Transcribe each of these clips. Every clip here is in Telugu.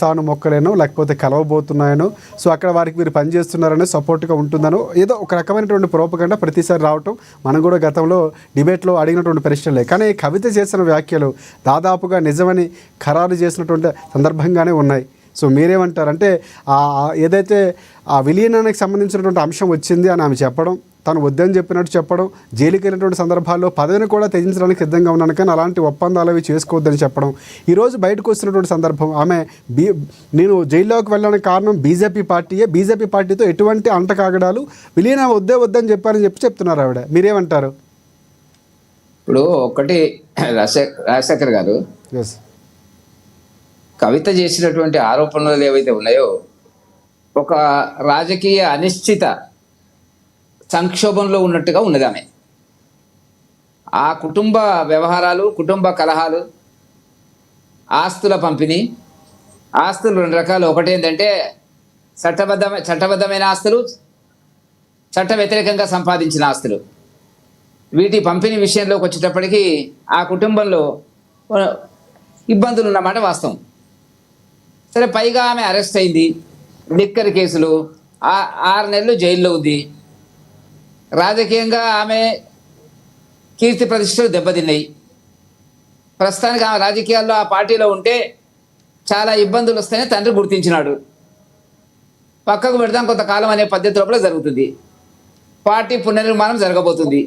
తాను మొక్కలేనో లేకపోతే కలవబోతున్నాయనో, సో అక్కడ వారికి మీరు పనిచేస్తున్నారనే సపోర్ట్గా ఉంటుందనో ఏదో ఒక రకమైనటువంటి ప్రోపగండా ప్రతిసారి రావటం మనం కూడా గతంలో డిబేట్లో అడిగినటువంటి ప్రశ్నలే. కానీ కవిత చేసిన వ్యాఖ్యలు దాదాపుగా నిజమని ఖరారు చేసినటువంటి సందర్భంగానే ఉన్నాయి. సో మీరేమంటారు? అంటే ఏదైతే ఆ విలీనానికి సంబంధించినటువంటి అంశం వచ్చింది అని ఆమె చెప్పడం, తను వద్దని చెప్పినట్టు చెప్పడం, జైలుకి వెళ్ళినటువంటి సందర్భాల్లో పదవిని కూడా త్యజించడానికి సిద్ధంగా ఉన్నాను కానీ అలాంటి ఒప్పందాలు అవి చేసుకోవద్దని చెప్పడం, ఈరోజు బయటకు వస్తున్నటువంటి సందర్భం ఆమె నేను జైల్లోకి వెళ్ళడానికి కారణం బీజేపీ పార్టీయే, బీజేపీ పార్టీతో ఎటువంటి అంటకాగడాలు విలీనం వద్దని చెప్పారని చెప్తున్నారు ఆవిడ. మీరేమంటారు? ఇప్పుడు ఒకటి రాజశేఖర్ గారు, కవిత చేసినటువంటి ఆరోపణలు ఏవైతే ఉన్నాయో ఒక రాజకీయ అనిశ్చిత సంక్షోభంలో ఉన్నట్టుగా ఉన్నది ఆమె. ఆ కుటుంబ వ్యవహారాలు, కుటుంబ కలహాలు, ఆస్తుల పంపిణీ, ఆస్తులు రెండు రకాలు. ఒకటి ఏంటంటే చట్టబద్ధమైన ఆస్తులు, చట్ట వ్యతిరేకంగా సంపాదించిన ఆస్తులు. వీటి పంపిణీ విషయంలోకి వచ్చేటప్పటికీ ఆ కుటుంబంలో ఇబ్బందులు ఉన్నమాట వాస్తవం. సరే, పైగా ఆమె అరెస్ట్ అయింది, లిక్కర్ కేసులు, 6 నెలలు జైల్లో ఉంది. రాజకీయంగా ఆమె కీర్తి ప్రతిష్టలు దెబ్బతిన్నాయి. ప్రస్తుతానికి ఆమె రాజకీయాల్లో ఆ పార్టీలో ఉంటే చాలా ఇబ్బందులు వస్తాయని తండ్రి గుర్తించినాడు. పక్కకు పెడదాం కొంతకాలం అనే పద్ధతి లోపల జరుగుతుంది. పార్టీ పునర్నిర్మాణం జరగబోతుంది.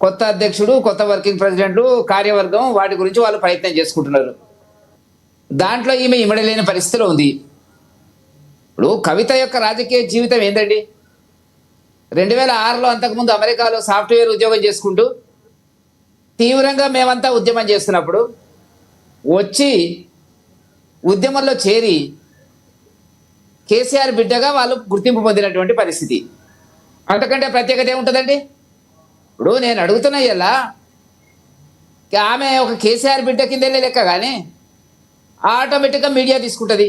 కొత్త అధ్యక్షుడు, కొత్త వర్కింగ్ ప్రెసిడెంట్లు, కార్యవర్గం, వాటి గురించి వాళ్ళు ప్రయత్నం చేసుకుంటున్నారు. దాంట్లో ఈమె ఇమడలేని పరిస్థితిలో ఉంది. ఇప్పుడు కవిత యొక్క రాజకీయ జీవితం ఏంటండి? 2006లో అంతకుముందు అమెరికాలో సాఫ్ట్వేర్ ఉద్యోగం చేసుకుంటూ తీవ్రంగా మేమంతా ఉద్యమం చేస్తున్నప్పుడు వచ్చి ఉద్యమంలో చేరి కేసీఆర్ బిడ్డగా వాళ్ళు గుర్తింపు పొందినటువంటి పరిస్థితి. అంతకంటే ప్రత్యేకత ఏముంటుందండి? ఇప్పుడు నేను అడుగుతున్నా, ఇలా ఆమె ఒక కేసీఆర్ బిడ్డ కిందనే లెక్క, కానీ ఆటోమేటిక్గా మీడియా తీసుకుంటుంది,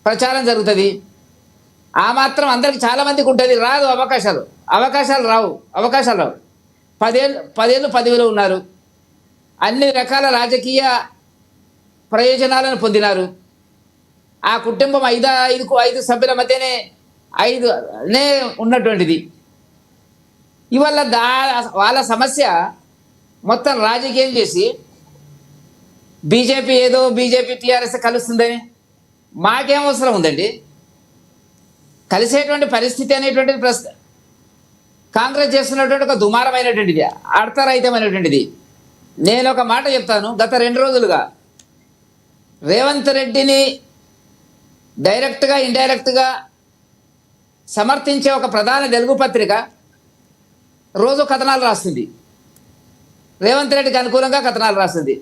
ప్రచారం జరుగుతుంది. ఆ మాత్రం అందరికి చాలామందికి ఉంటుంది. రాదు అవకాశాలు రావు. 10 ఏళ్ళు పదవిలో ఉన్నారు, అన్ని రకాల రాజకీయ ప్రయోజనాలను పొందినారు. ఆ కుటుంబం 5 సభ్యుల మధ్యనే 5నే ఉన్నటువంటిది. ఇవాళ వాళ్ళ సమస్య మొత్తం రాజకీయం చేసి బీజేపీ టీఆర్ఎస్ కలుస్తుందని మాకేం అవసరం ఉందండి? కలిసేటువంటి పరిస్థితి అనేటువంటిది కాంగ్రెస్ చేస్తున్నటువంటి ఒక దుమారమైనటువంటిది, అర్థరహితమైనటువంటిది. నేను ఒక మాట చెప్తాను. గత 2 రోజులుగా రేవంత్ రెడ్డిని డైరెక్ట్గా ఇండైరెక్ట్గా సమర్థించే ఒక ప్రధాన తెలుగు పత్రిక రోజు కథనాలు రాస్తుంది. రేవంత్ రెడ్డికి అనుకూలంగా కథనాలు రాస్తుంది.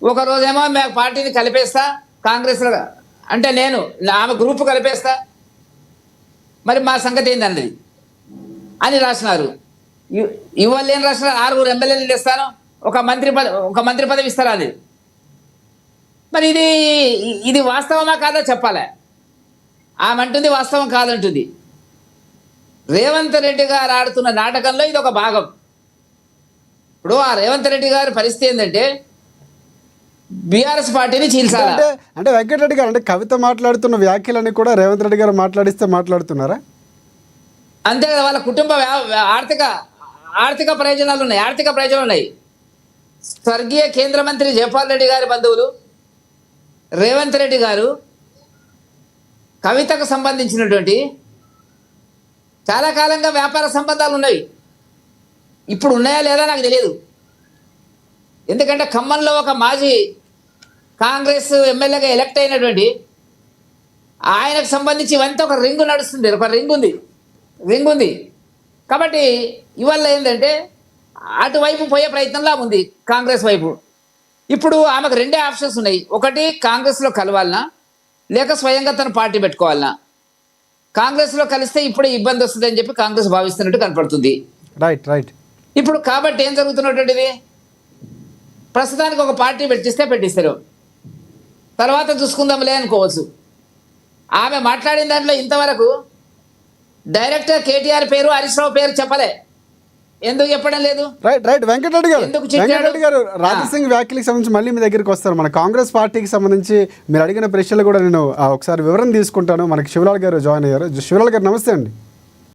ఒక రోజేమో మేము పార్టీని కలిపేస్తా కాంగ్రెస్లో, అంటే నేను ఆమె గ్రూపు కలిపేస్తా, మరి మా సంగతి ఏందన్నది అని రాసినారు. ఇవాళ ఏం రాసినారు? 6 ఎమ్మెల్యేలు ఇస్తాను, ఒక మంత్రి పదవి ఇస్తారా అని. మరి ఇది వాస్తవమా కాదా చెప్పాలి. ఆమె అంటుంది వాస్తవం కాదంటుంది. రేవంత్ రెడ్డి గారు ఆడుతున్న నాటకంలో ఇది ఒక భాగం. ఇప్పుడు ఆ రేవంత్ రెడ్డి గారి పరిస్థితి ఏంటంటే బీఆర్ఎస్ పార్టీని చీల్చాలి. అంటే వెంకటరెడ్డి గారు, అంటే కవిత మాట్లాడుతున్న వ్యాఖ్యలని కూడా రేవంత్ రెడ్డి గారు మాట్లాడుతున్నారా? అంతే కదా. వాళ్ళ కుటుంబ ఆర్థిక ప్రయోజనాలు ఉన్నాయి. స్వర్గీయ కేంద్ర మంత్రి జయపాల్ రెడ్డి గారి బంధువులు రేవంత్ రెడ్డి గారు కవితకు సంబంధించినటువంటి చాలా కాలంగా వ్యాపార సంబంధాలు ఉన్నాయి. ఇప్పుడు ఉన్నాయా లేదా నాకు తెలియదు. ఎందుకంటే ఖమ్మంలో ఒక మాజీ కాంగ్రెస్ ఎమ్మెల్యేగా ఎలక్ట్ అయినటువంటి ఆయనకు సంబంధించి ఇవంతా ఒక రింగు నడుస్తుంది, ఒక రింగ్ ఉంది. కాబట్టి ఇవాళ ఏంటంటే అటువైపు పోయే ప్రయత్నంలా ఉంది కాంగ్రెస్ వైపు. ఇప్పుడు ఆమెకు 2 ఆప్షన్స్ ఉన్నాయి. ఒకటి, కాంగ్రెస్లో కలవాలన్నా, లేక స్వయంగా తన పార్టీ పెట్టుకోవాలన్నా. కాంగ్రెస్లో కలిస్తే ఇప్పుడే ఇబ్బంది వస్తుంది అని చెప్పి కాంగ్రెస్ భావిస్తున్నట్టు కనపడుతుంది. రైట్. ఇప్పుడు కాబట్టి ఏం జరుగుతున్నటువంటిది? ప్రస్తుతానికి ఒక పార్టీ పెట్టిస్తారు, తర్వాత చూసుకుందాంలే అనుకోవచ్చు. ఆమె మాట్లాడిన దాంట్లో ఇంతవరకు డైరెక్టర్ కేటీఆర్ పేరు, హరీష్ రావు పేరు చెప్పలే. ఎందుకు చెప్పడం లేదు? రైట్ వెంకటరెడ్డి గారు, ఎందుకు చిక్కాడు? వెంకటరెడ్డి గారు, రాజసింగ్ వ్యాఖ్యలకు సంబంధించి మళ్ళీ మీ దగ్గరికి వస్తారు. మన కాంగ్రెస్ పార్టీకి సంబంధించి మీరు అడిగిన ప్రశ్నలు కూడా నేను ఒకసారి వివరణ తీసుకుంటాను. మనకి శివలాల్ గారు జాయిన్ అయ్యారు. శివలాల్ గారు నమస్తే అండి.